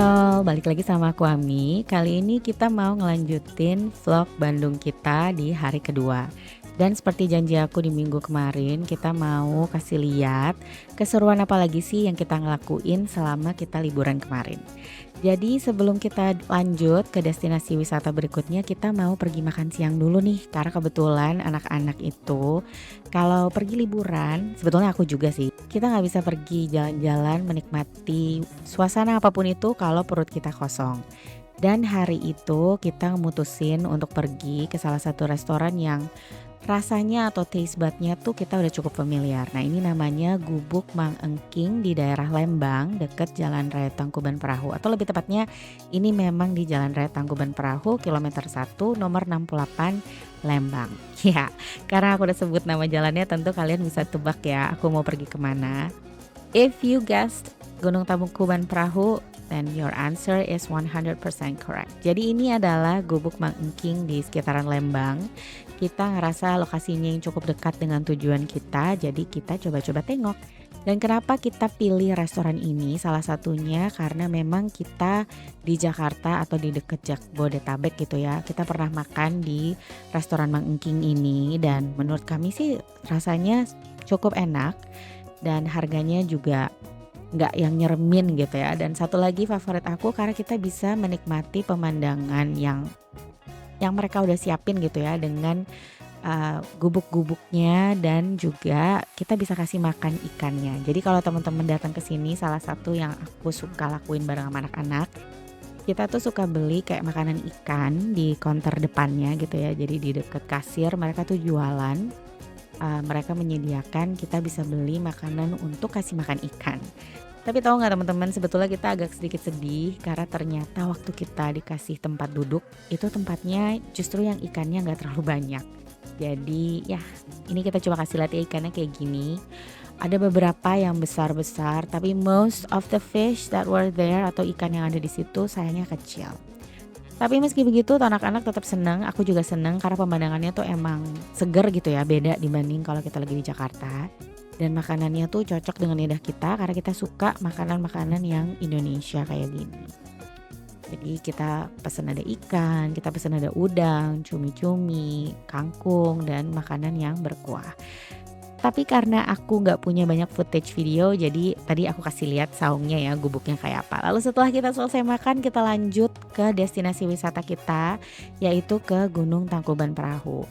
Halo, balik lagi sama aku Ami. Kali ini kita mau ngelanjutin vlog Bandung kita di hari kedua. Dan seperti janji aku di minggu kemarin, kita mau kasih lihat keseruan apa lagi sih yang kita ngelakuin selama kita liburan kemarin. Jadi sebelum kita lanjut ke destinasi wisata berikutnya, kita mau pergi makan siang dulu nih. Karena kebetulan anak-anak itu kalau pergi liburan, sebetulnya aku juga sih, kita nggak bisa pergi jalan-jalan menikmati suasana apapun itu kalau perut kita kosong. Dan hari itu kita memutusin untuk pergi ke salah satu restoran yang rasanya atau taste budnya tuh kita udah cukup familiar. Nah ini namanya Gubuk Mang Engking di daerah Lembang deket Jalan Raya Tangkuban Perahu. Atau lebih tepatnya ini memang di Jalan Raya Tangkuban Perahu kilometer 1 nomor 68 Lembang. Ya karena aku udah sebut nama jalannya tentu kalian bisa tebak ya aku mau pergi kemana. If you guessed Gunung Tangkuban Perahu, then your answer is 100% correct. Jadi ini adalah Gubuk Mang Engking di sekitaran Lembang. Kita ngerasa lokasinya yang cukup dekat dengan tujuan kita, jadi kita coba-coba tengok. Dan kenapa kita pilih restoran ini? Salah satunya karena memang kita di Jakarta atau di dekat Jabodetabek gitu ya. Kita pernah makan di restoran Mang Engking ini dan menurut kami sih rasanya cukup enak dan harganya juga nggak yang nyeremin gitu ya. Dan satu lagi favorit aku karena kita bisa menikmati pemandangan yang mereka udah siapin gitu ya dengan gubuk-gubuknya dan juga kita bisa kasih makan ikannya. Jadi kalau teman-teman datang ke sini salah satu yang aku suka lakuin bareng sama anak-anak, kita tuh suka beli kayak makanan ikan di counter depannya gitu ya. Jadi di deket kasir mereka tuh jualan, mereka menyediakan kita bisa beli makanan untuk kasih makan ikan. Tapi tahu nggak teman-teman, sebetulnya kita agak sedikit sedih karena ternyata waktu kita dikasih tempat duduk itu tempatnya justru yang ikannya nggak terlalu banyak. Jadi ya ini kita coba kasih lihat ya ikannya kayak gini. Ada beberapa yang besar-besar tapi most of the fish that were there atau ikan yang ada di situ sayangnya kecil. Tapi meski begitu anak-anak tetap senang, aku juga senang karena pemandangannya tuh emang seger gitu ya, beda dibanding kalau kita lagi di Jakarta. Dan makanannya tuh cocok dengan lidah kita karena kita suka makanan-makanan yang Indonesia kayak gini. Jadi kita pesen ada ikan, kita pesen ada udang, cumi-cumi, kangkung, dan makanan yang berkuah. Tapi karena aku nggak punya banyak footage video, jadi tadi aku kasih lihat saungnya ya, gubuknya kayak apa. Lalu setelah kita selesai makan, kita lanjut ke destinasi wisata kita, yaitu ke Gunung Tangkuban Perahu.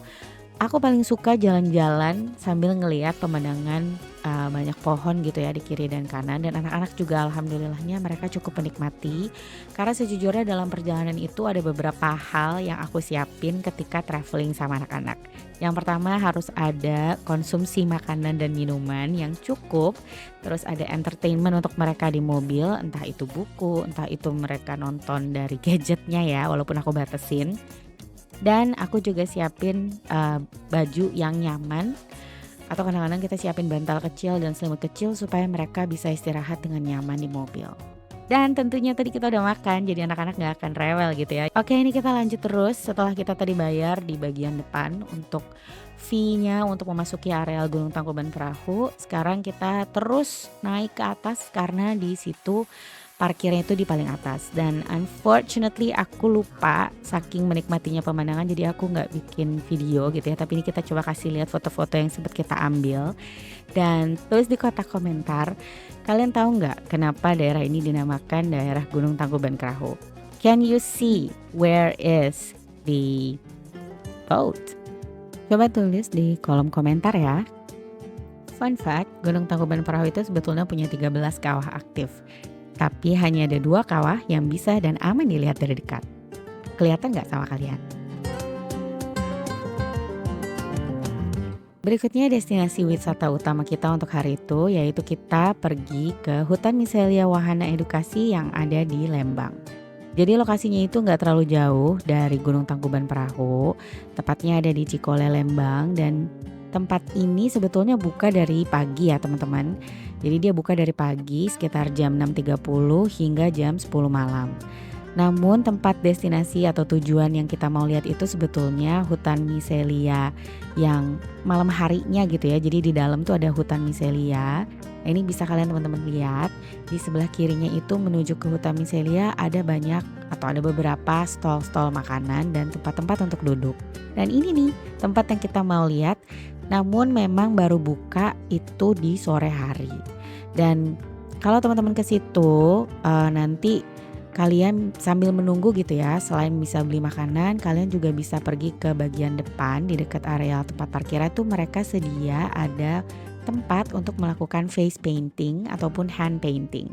Aku paling suka jalan-jalan sambil ngelihat pemandangan banyak pohon gitu ya di kiri dan kanan. Dan anak-anak juga alhamdulillahnya mereka cukup menikmati. Karena sejujurnya dalam perjalanan itu ada beberapa hal yang aku siapin ketika traveling sama anak-anak. Yang pertama harus ada konsumsi makanan dan minuman yang cukup. Terus ada entertainment untuk mereka di mobil, entah itu buku, entah itu mereka nonton dari gadgetnya ya walaupun aku batasin. Dan aku juga siapin baju yang nyaman atau kadang-kadang kita siapin bantal kecil dan selimut kecil supaya mereka bisa istirahat dengan nyaman di mobil. Dan tentunya tadi kita udah makan jadi anak-anak gak akan rewel gitu ya. Oke ini kita lanjut terus setelah kita tadi bayar di bagian depan untuk fee-nya untuk memasuki areal Gunung Tangkuban Perahu. Sekarang kita terus naik ke atas karena di situ parkirnya itu di paling atas. Dan unfortunately aku lupa saking menikmatinya pemandangan jadi aku gak bikin video gitu ya. Tapi ini kita coba kasih lihat foto-foto yang sempat kita ambil. Dan tulis di kotak komentar, kalian tahu gak kenapa daerah ini dinamakan daerah Gunung Tangkuban Perahu? Can you see where is the boat? Coba tulis di kolom komentar ya. Fun fact, Gunung Tangkuban Perahu itu sebetulnya punya 13 kawah aktif. Tapi hanya ada 2 kawah yang bisa dan aman dilihat dari dekat. Kelihatan nggak sama kalian? Berikutnya destinasi wisata utama kita untuk hari itu yaitu kita pergi ke Hutan Miselia Wahana Edukasi yang ada di Lembang. Jadi lokasinya itu nggak terlalu jauh dari Gunung Tangkuban Perahu, tepatnya ada di Cikole Lembang dan tempat ini sebetulnya buka dari pagi ya teman-teman. Jadi dia buka dari pagi sekitar jam 6.30 hingga jam 10 malam. Namun tempat destinasi atau tujuan yang kita mau lihat itu sebetulnya hutan miselia yang malam harinya gitu ya. Jadi di dalam tuh ada hutan miselia. Nah, ini bisa kalian teman-teman lihat. Di sebelah kirinya itu menuju ke hutan miselia ada banyak atau ada beberapa stall-stall makanan dan tempat-tempat untuk duduk. Dan ini nih tempat yang kita mau lihat, namun memang baru buka itu di sore hari. Dan kalau teman-teman ke situ nanti kalian sambil menunggu gitu ya, selain bisa beli makanan, kalian juga bisa pergi ke bagian depan di dekat area tempat parkirnya tuh mereka sedia ada tempat untuk melakukan face painting ataupun hand painting.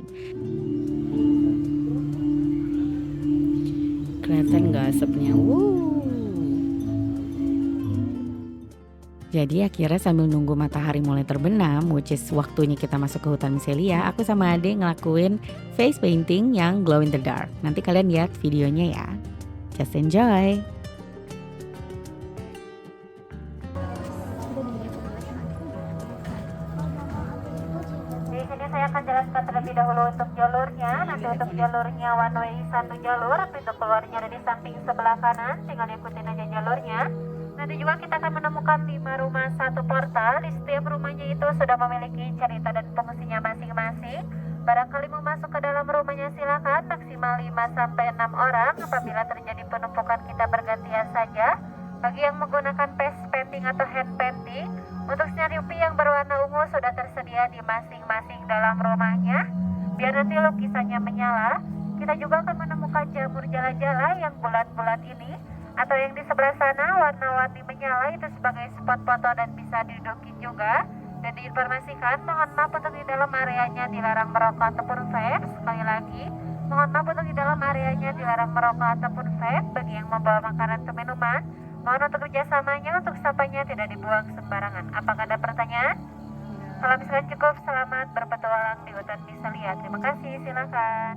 Kelihatan nggak asapnya? Jadi akhirnya sambil nunggu matahari mulai terbenam, which is waktunya kita masuk ke hutan miselia, aku sama Ade ngelakuin face painting yang glow in the dark. Nanti kalian lihat videonya ya. Just enjoy! Di sini saya akan jelaskan terlebih dahulu untuk jalurnya. Nanti untuk jalurnya one way satu jalur, pintu keluarnya ada di samping sebelah kanan, tinggal ikutin aja jalurnya. Nanti juga kita akan menemukan 5 rumah satu portal. Di setiap rumahnya itu sudah memiliki cerita dan fungsinya masing-masing. Barangkali mau masuk ke dalam rumahnya silakan, maksimal 5-6 orang. Apabila terjadi penumpukan kita bergantian saja. Bagi yang menggunakan face painting atau hand painting, untuk sinar UV yang berwarna ungu sudah tersedia di masing-masing dalam rumahnya. Biar nanti lukisannya menyala, kita juga akan menemukan jamur jala-jala yang bulat-bulat ini, atau yang di sebelah sana warna-warni menyala itu sebagai spot foto dan bisa didudukin juga. Dan diinformasikan, mohon maaf untuk di dalam areanya dilarang merokok ataupun vape. Sekali lagi, mohon maaf untuk di dalam areanya dilarang merokok ataupun vape. Bagi yang membawa makanan atau minuman, mohon untuk kerjasamanya untuk sampahnya tidak dibuang sembarangan. Apakah ada pertanyaan? Kalau misalkan cukup, selamat berpetualang di hutan miselia. Terima kasih, silakan.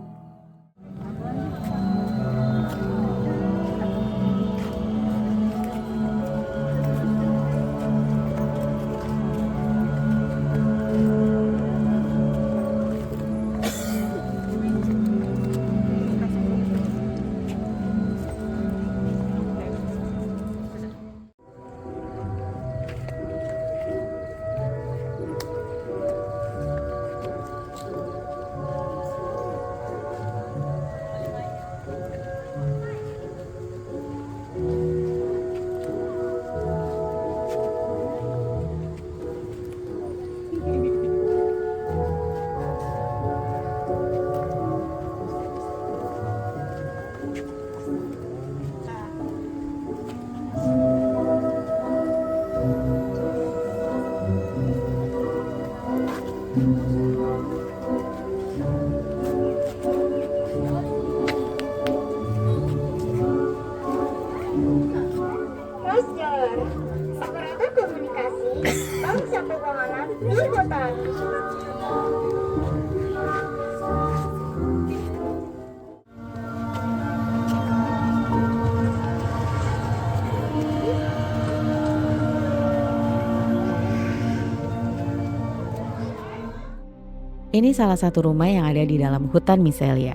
Sakurada Komunikasi, Bank Sapu Panganan, Nulibotan. Ini salah satu rumah yang ada di dalam hutan miselia.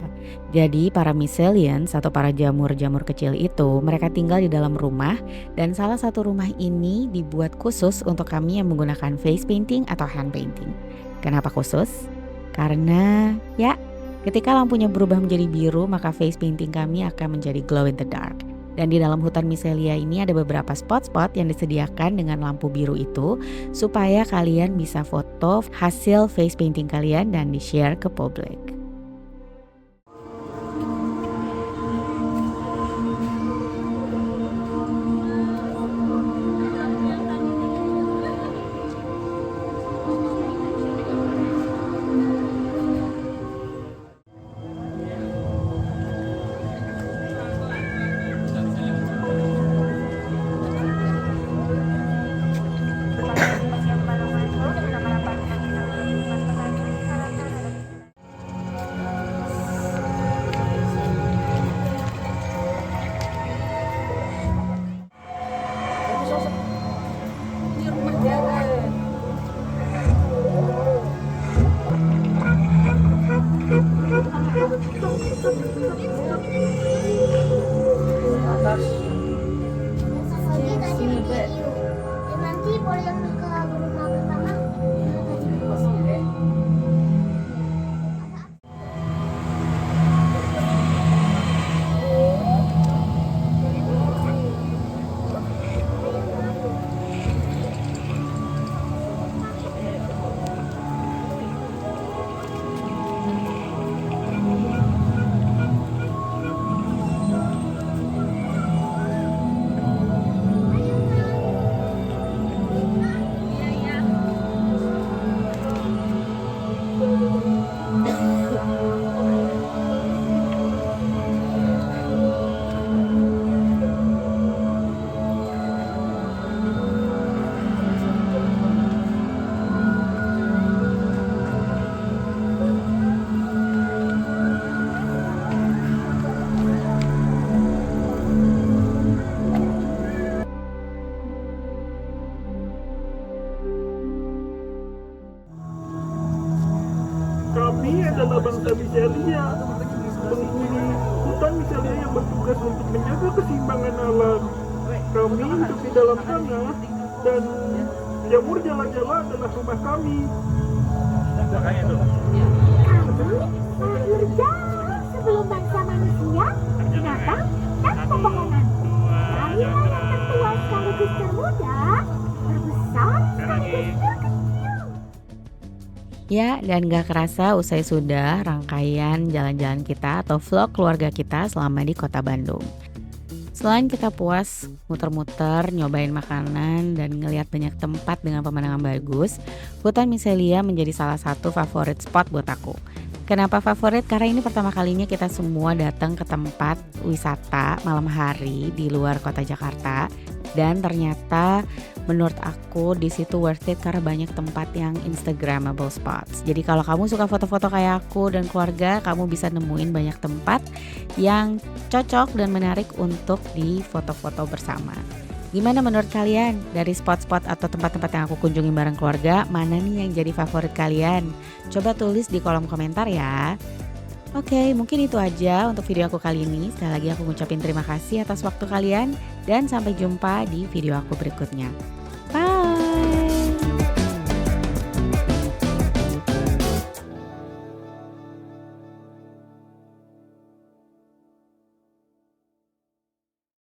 Jadi para miselians atau para jamur-jamur kecil itu mereka tinggal di dalam rumah, dan salah satu rumah ini dibuat khusus untuk kami yang menggunakan face painting atau hand painting. Kenapa khusus? Karena ya ketika lampunya berubah menjadi biru maka face painting kami akan menjadi glow in the dark. Dan di dalam hutan miselia ini ada beberapa spot-spot yang disediakan dengan lampu biru itu supaya kalian bisa foto hasil face painting kalian dan di-share ke publik. hutan misalnya yang bertugas untuk menjaga keseimbangan alam. Kami hidup di dalam sana dan jamur jala-jala adalah rumah kami. Makanya tuh. Kami lahir jauh sebelum bangsa manusia, binatang, dan pepohonan. Kamilah yang tertua sekaligus termuda, terbesar sekaligus terkecil. Ya, dan gak kerasa usai sudah rangkaian jalan-jalan kita atau vlog keluarga kita selama di kota Bandung. Selain kita puas muter-muter, nyobain makanan, dan ngelihat banyak tempat dengan pemandangan bagus, Hutan Miselia menjadi salah satu favorit spot buat aku. Kenapa favorit? Karena ini pertama kalinya kita semua datang ke tempat wisata malam hari di luar kota Jakarta. Dan ternyata menurut aku di situ worth it karena banyak tempat yang instagramable spots. Jadi kalau kamu suka foto-foto kayak aku dan keluarga, kamu bisa nemuin banyak tempat yang cocok dan menarik untuk di foto-foto bersama. Gimana menurut kalian? Dari spot-spot atau tempat-tempat yang aku kunjungi bareng keluarga, mana nih yang jadi favorit kalian? Coba tulis di kolom komentar ya. Oke, mungkin itu aja untuk video aku kali ini. Sekali lagi aku ngucapin terima kasih atas waktu kalian dan sampai jumpa di video aku berikutnya.